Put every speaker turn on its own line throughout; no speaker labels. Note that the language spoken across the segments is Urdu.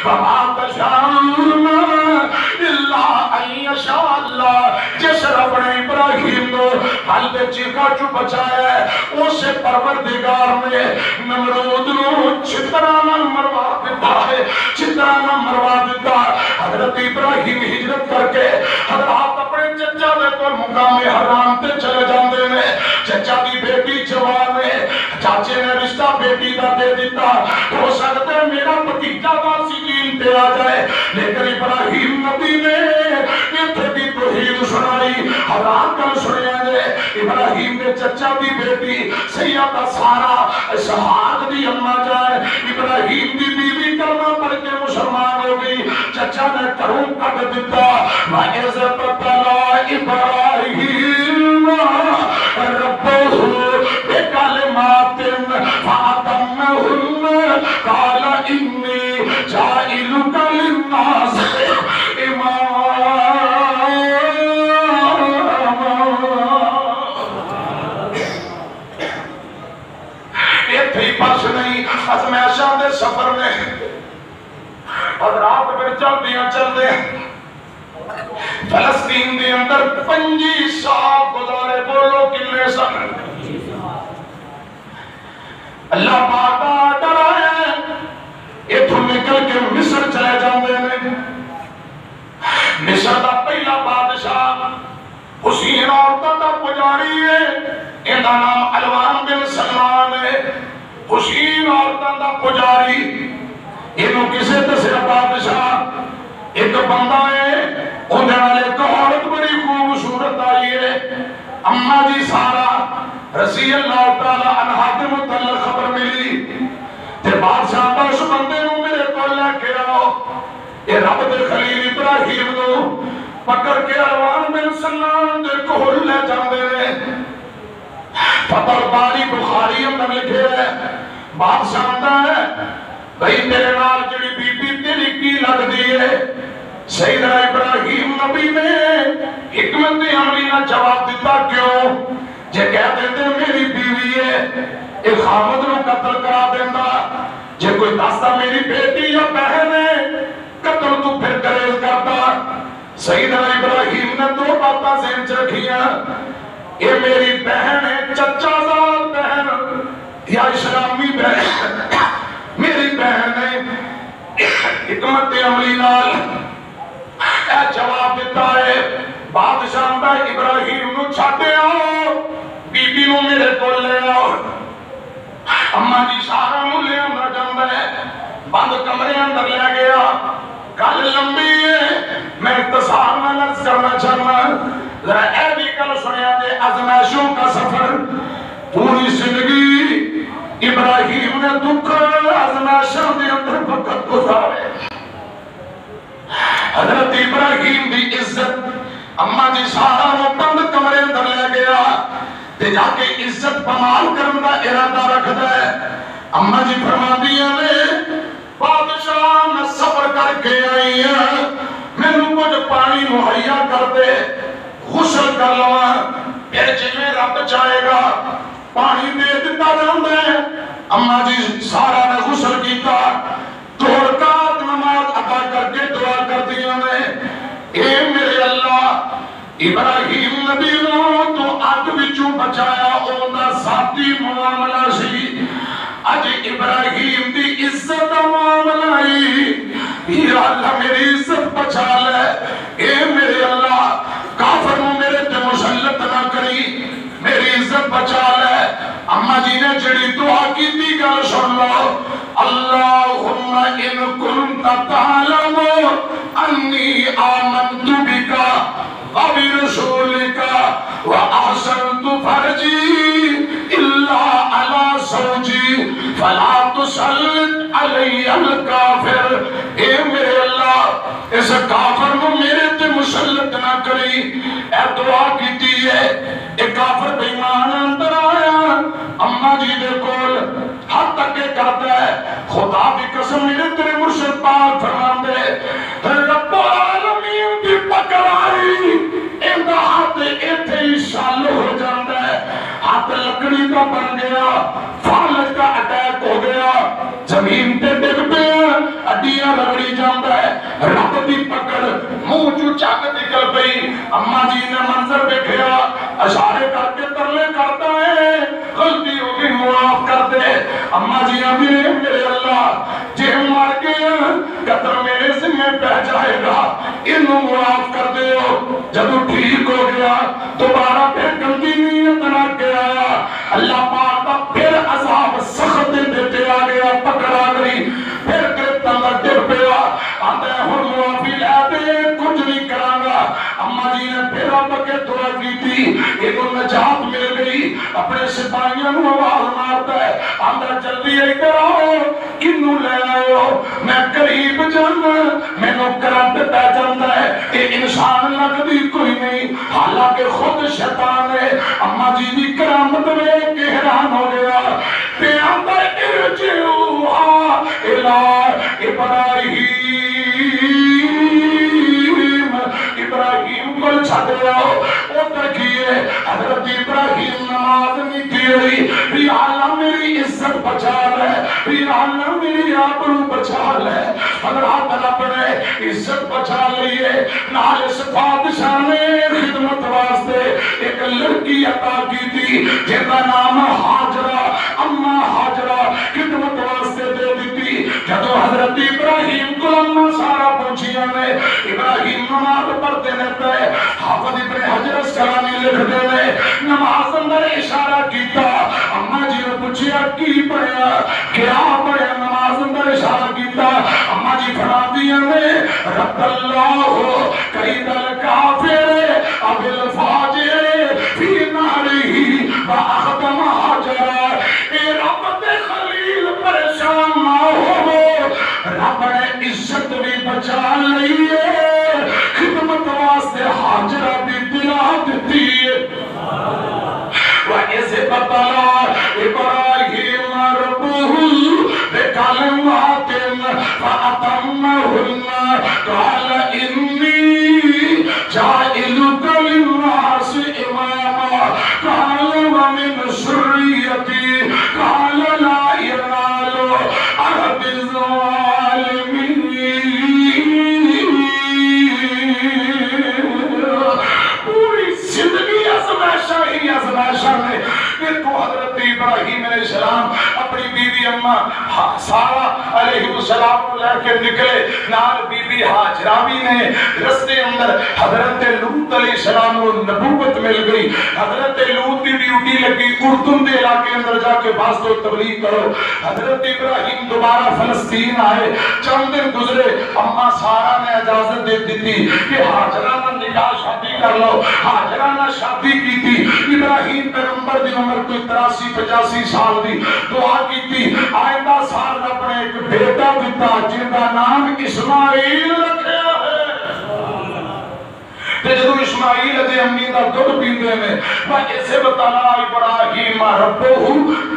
وما تشاءون الا ان یشاء اللہ. جس رب نے ابراہیم کو حل دے چیخا چو بچایا ہے اسے پروردگار نے نمرود نو چترانا مروا دیتا ہے، چترانا مروا دیتا. حضرت ابراہیم ہجرت کر کے حضرات اپنے چچا دے تو مقام حرام تے چلے جاندے نے. چچا دی بیٹی جوان ہے، چاچے نے رشتہ بیٹی دا دے دیتا. ہو سکتا ہے میرا بھتیجا باسی دین پہ آ جائے، لیکن ابراہیم نبی نے اتھے دی توحید سنائی. حضرات کل سنیا جے ابراہیم نے چچا دی بیٹی سیدہ سارا اسحاق دی اماں جائے ابراہیم دی بیوی کلمہ پڑھ کے مسلمان ہو گئی. چچا نے کروں کٹ دیتا. وَإِذْ ابْتَلَىٰ إِبْرَاهِيمَ رَبُّهُ بِكَلِمَاتٍ فَأَتَمَّهُنَّ قَالَ إِنِّي جَاعِلُكَ لِلنَّاسِ إِمَامًا. یہ تھی بس نہیں ازمیشہ دے سفر میں اور رات میں چل دے فلسطین دے اندر 25 سال گزارے. بولو کلے سن. اللہ پاک آڈر آئے اتھو نکل کے مصر چلے جاندے نے. مصر دا پہلا بادشاہ حسین عورتوں دا پجاری ہے، اندہ نام الوان بن سلمان ہے. حسین عورتوں دا پجاری انہوں کسے تسرا بادشاہ ایک بندہ ہے اندھے والے ایک عورت بڑی خوبصورت آئی ہے. اماں جی سارا رضی اللہ تعالیٰ عنہ کے متعلق خبر ملی تے بادشاہ دا اس بندے نو میرے کو لے کے آؤ. یہ رب دے خلیل ابراہیم نو پکڑ کے الوان بن سلمان دے کول لے جاندے نے. فتح باری بخاری اندر لکھے ہے بادشاہ دا ہے بھئی تیرے نال جڑی بی بی تیری کی لگ دی ہے. سیدہ ابراہیم نبی نے حکمت عملی نہ جواب دیتا. کیوں؟ جے کہہ دیتے میری بیوی ہے ایک خامد نو قتل کرا دینا. جے کوئی دستا میری بیٹی یا بہن ہے قتل تو پھر گریز کرتا. سیدہ ابراہیم نے دو باتاں ذہن چ رکھیاں. یہ میری بہن ہے چچا زاد بہن یا اسلامی بہن میری بہن ہے. حکمت عملی نال اے جواب دیتا ہے. بادشاہ دا ابراہیم نو چھاٹے آؤ، بی بی نو میرے کو لے آؤ. اماں جی سارا نو لے اندر جاندہ ہے، بند کمرے اندر لے گیا. گل لمبی ہے میں اختصار میں لرز کرنا چاہنا. ذرا اے بھی کل سنیا دے ازمیشوں کا سفر پوری زندگی ابراہیم نے دکھ ازمیشوں دے اندر وقت گزارے. حضرت ابراہیم دی عزت اماں جی سارا نو بند کمرے اندر لے گیا تے جا کے عزت پمال کرن دا ارادہ رکھدا ہے. اماں جی فرما دیا نے بادشاہ میں سفر کر کے آئی ہیں، میں نو کچھ پانی مہیا کر دے، غسل کر لواں، پھر جنہیں رب چاہے گا پانی دے دیتا جاندے. اماں جی سارا نے غسل کیتا، دو رکعت نماز ادا کر کے دعا کر دیا نے. اے میرے اللہ ابراہیم نبی نو تو اگ وچوں بچایا اوندا ذاتی معاملہ سی، اج ابراہیم دی عزت دا معاملہ ہی. یا اللہ میری عزت بچا لے. اے میرے اللہ کافر نو میرے تے مسلط نہ کری، میری عزت بچا لے. اماں جی نے جڑی دعا کی تھی گل سن لو. اللہم ان کنت تعلم انی آمنت بکا وبرسولکا واحسنت فرجی الا علی زوجی فلا تسلط علی الکافر. اے میرے اللہ اس کافر کو میرے تے مسلط نہ کری. اے دعا کیتی ہے اے کافر بے ایمان اندر آیا اماں جی دے کول حد تک کے کرتا ہے. خدا دی قسم میرے تیرے مرشد پاک فرمان دے رب العالمین دی پکڑ آئی اندہ ہاتھ ایتھے ہی شال ہو جاندہ ہے. ہاتھ لکڑی کا بن گیا، فالج کا اٹیک ہو گیا، زمین تے ڈگ پہ اڈیاں رگڑی جا رب دی پکڑ منہ چو چک نکل پئی اما جی نے منظر دیکھیا اشارے کر کے ترلے کرتا ہے غلطی ہوگی معاف کر دے اما جی میرے اللہ جے مر گیا قطر میرے ذمہ پہ جائے گا انہوں معاف کر دے جدو ٹھیک ہو گیا دوبارہ پھر گندی نیت نہ کیا اللہ پاک کا پھر عذاب سخت دیتے آ گیا پکڑا گئی پھر گرفتہ گر پیا آتا ہے ہر معافی لے دے کچھ نہیں کرانگا اما جی نے پھر رب کے دعا کی تھی ایک نجات مل گئی اپنے سپاہیوں کو آواز مارتا ہے آتا جلدی ادھر آؤ کنوں لے آئے ہو میں قریب جان میں نو کرنٹ پہ جاتا ہے کہ انسان لگدی کوئی نہیں حالانکہ خود شیطان ہے اما جی دی کرامت میں حیران ہو گیا پہ آتا ہے ارجعوها الى ابراہیم کو چھڑ جاؤ وہ تکیے حضرت ابراہیم نماز نہیں کی ہوئی بھی اللہ میری عزت بچا لے بھی اللہ میری آبرو بچا لے حضرات رب نے عزت بچا لیے نال اس بادشاہ نے خدمت واسطے ایک لڑکی عطا کی تھی جن کا نام ہاجرہ اما ہاجرہ خدمت واسطے دے دیتی جدو حضرت ابراہیم کو اما سارا پوچھیا نے ابراہیم نماز پڑھتے رہتا ہے حافظ ابن حجر اسقلانی لکھتے ہیں نماز اندر اشارہ کیتا اما جی نے پوچھیا کی پڑھیا کیا پڑھیا نماز اندر اشارہ کیتا اما جی فرما دیا نے رب اللہ قید الکافر اب الفاجر فی ناری وآخدم حجر اے رب دے خلیل پریشان نہ ہو رب نے عزت بھی بچا لئیے خدمت واسطے حاجرہ بھی دلا دیتی وَإِذِ ابْتَلَىٰ إِبْرَاهِيمَ رَبُّهُ بِكَلِمَاتٍ فَأَتَمَّهُنَّ قَالَ إِنِّي جَاعِلُكَ لِلنَّاسِ إِمَامًا قَالَ وَمِنْ ذُرِّيَّتِي قَالَ لَا يَنَالُ عَهْدِ الظَّالِمِينَ پوری زندگی آزمائشاں ہی آزمائشاں میں پھر تو حضرت ابراہیم علیہ السلام اپنی بیوی اما سارہ علیہ السلام کو لے کے نکلے نال بی بی ہاجرہ بھی نے رستے اندر حضرت لوط علیہ السلام کو نبوت مل گئی حضرت لوط کی ڈیوٹی لگی اردن دے علاقے اندر جا کے باز تو تبلیغ کرو حضرت ابراہیم دوبارہ فلسطین آئے چند دن گزرے اما سارہ نے اجازت دے دی تھی کہ ہاجرہ نہ نکاح شادی کر لو ہاجرہ نہ شادی کی تھی ابراہیم پیغمبر دی عمر کوئی 83-85 سال دی دعا کی تھی آئندہ سال اپنے ایک بیٹا دیتا جن کا نام اسماعیل رکھیا ہے تے جدو اسماعیل دے امی دا دودھ پیندے میں وَإِذِ ابْتَلَىٰ إِبْرَاهِيمَ رَبُّهُ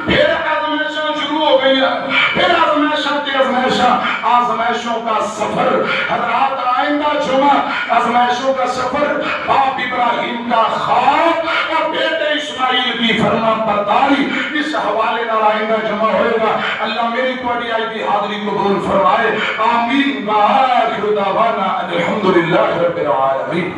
پھر آزمائشاں شروع ہو گئی پھر آزمائشاں تے آزمائشوں کا سفر حضرات آئندہ جمعہ آزمائشوں کا سفر باپ ابراہیم کا خواب اور بیٹے اسماعیل کی فرما برداری اس حوالے نہ آئندہ جمعہ ہوئے گا اللہ میری توڑی آئی کی حاضری قبول فرمائے آمین وآخر دعوانا الحمدللہ رب العالمین